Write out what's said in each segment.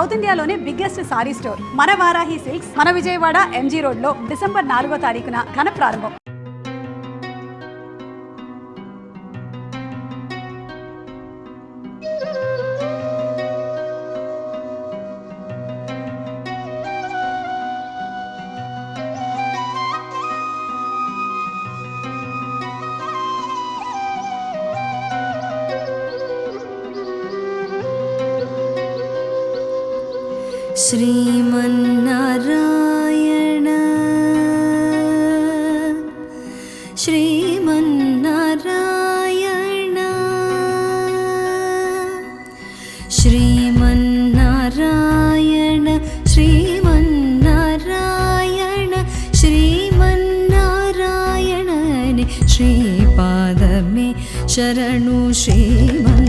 South ఇండియాలోనే biggest sorry store మన Varahi silks మన విజయవాడ ఎంజీ రోడ్ లో డిసెంబర్ 4వ తారీఖున ఘన ప్రారంభం. श्रीमन्नारायण श्रीमन्नारायण श्रीमन्नारायण श्रीमन्नारायण श्रीमन्नारायण श्रीपादमे शरणु श्रीमन्नारायण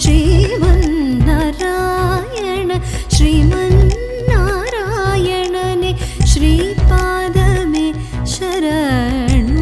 श्रीमन्नारायण श्रीमन्नारायणने श्रीपादमे शरणु.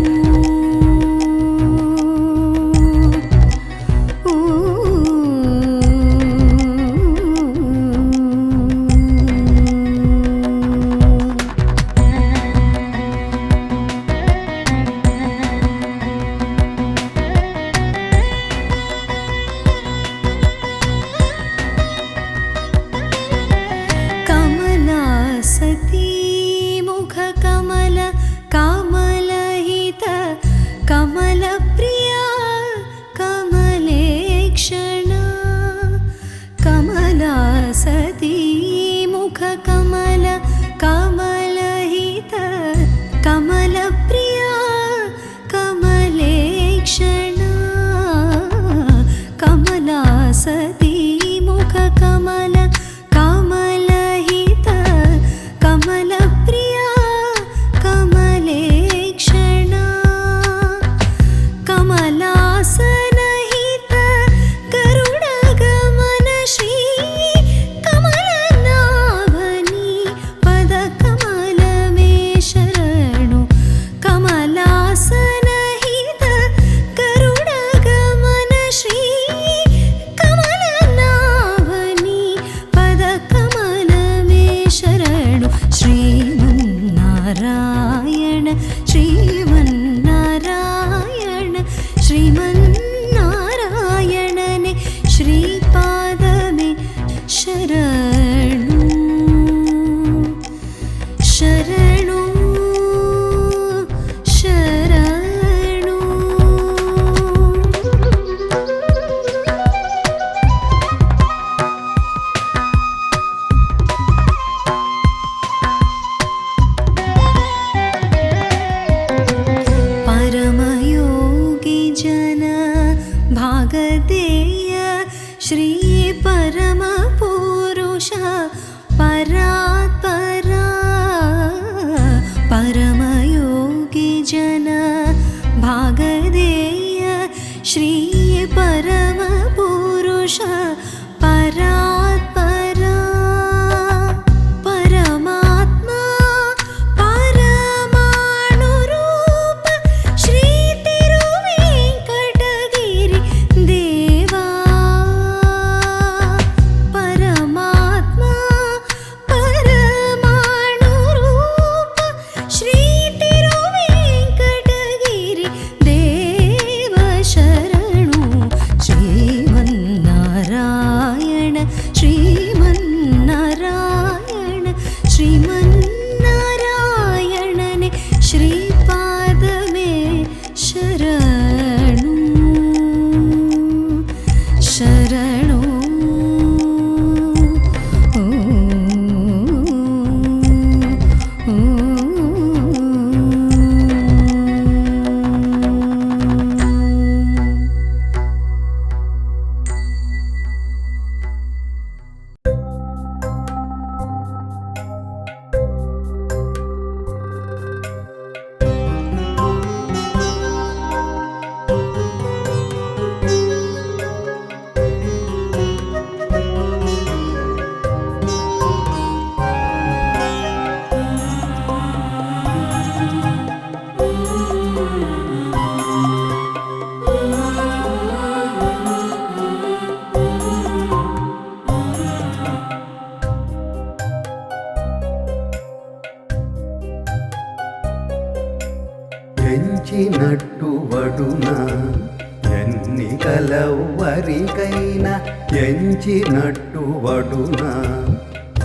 ఎంచినట్టు వడున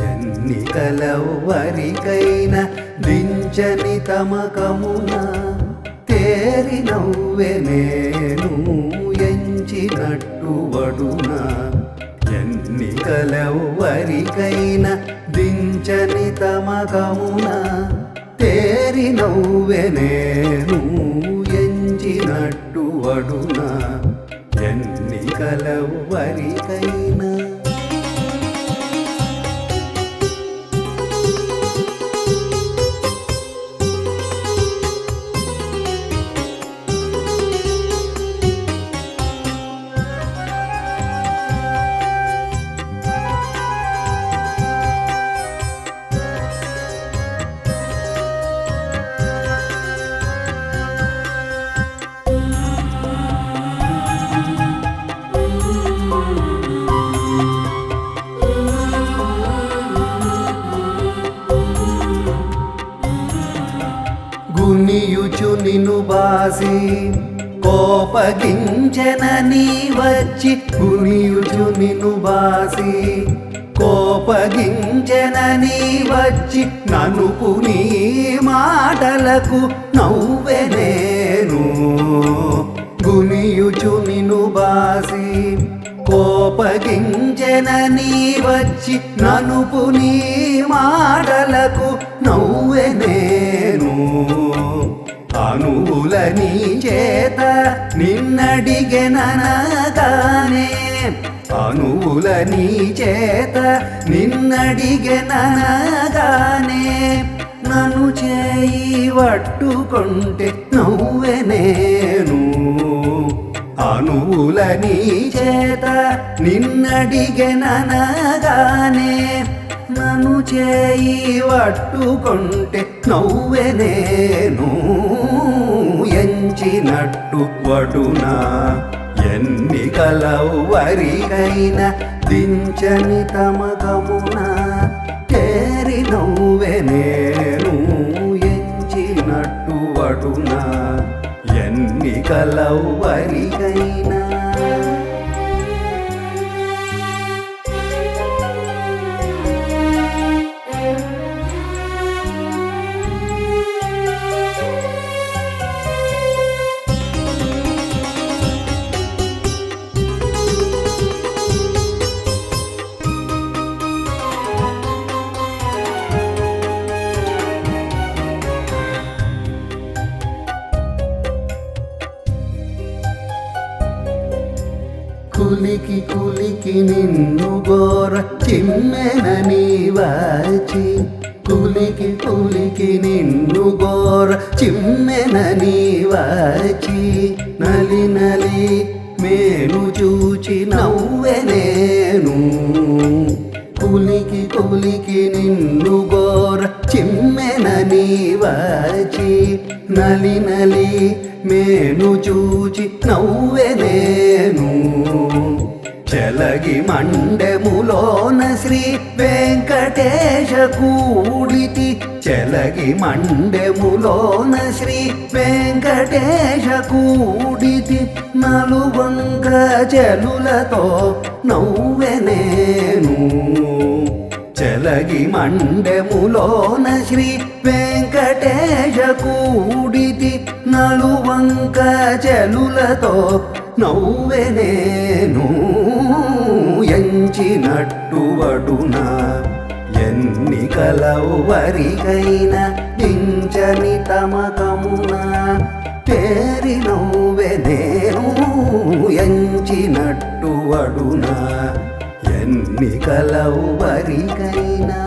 ఎన్నికలెవ్వరికైనా దించని తమకమున తేరి నవ్వె నేను ఎంచినట్టు వడున ఎన్నికలెవ్వరికైనా దించని తమకమున తేరి నవ్వె నేను ఎంచినట్టు వడున ఎన్నికలెవ్వరికైనా. గునియుచు నిన్ను బాసి కోపగించెనని వచ్చి గునియుచు నిన్ను బాసి కోపగించెనని వచ్చి ననుపు నీ మాటలకు నవ్వె నేను గునియుచు నిన్ను బాసి కోపగించెనని వచ్చి ననుపు నీ మాటలకు నవ్వె నేను అనువుల నీ చేత నిన్నడిగెననగానే అనువుల నీ చేత నిన్నడిగెననగానే నన్ను చేయి పట్టుకుంటే నవ్వె నేను అనువుల నీ చేత నిన్నడిగెననగానే నన్ను చేయి పట్టుకుంటే నవ్వె నేను ఎంచినట్టు వడున ఎన్నికలెవ్వరికైనా దించని తమకమున తేరి నవ్వె నేను ఎంచినట్టు వడున ఎన్నికలెవ్వరికైనా. కులికి కులికి నిన్ను గోర చిమ్మెనని వచ్చి కులికి కులికి నిన్ను గోర చిమ్మెనని వచ్చి నలి నలి మేను చూచి నవ్వె నేను కులికి కులికి నిన్ను గోర చిమ్మెనని వచ్చి నలి నలి మేను చూచి నవ్వె నేను చెలగి మండెములోన శ్రీ వెంకటేశ కూడితి చెలగి మండెములోన శ్రీ వెంకటేశ కూడితి నలువంక చెలులతో నవ్వె నేను చెలగి మండెములోన శ్రీ వెంకటేశ కూడితి నలువంక చెలులతో నవ్వె నేను ఎంచినట్టు వడున ఎన్నికలెవ్వరికైనా దించని తమకమున తేరి నవ్వె నేను ఎంచినట్టు వడున ఎన్నికలెవ్వరికైనా.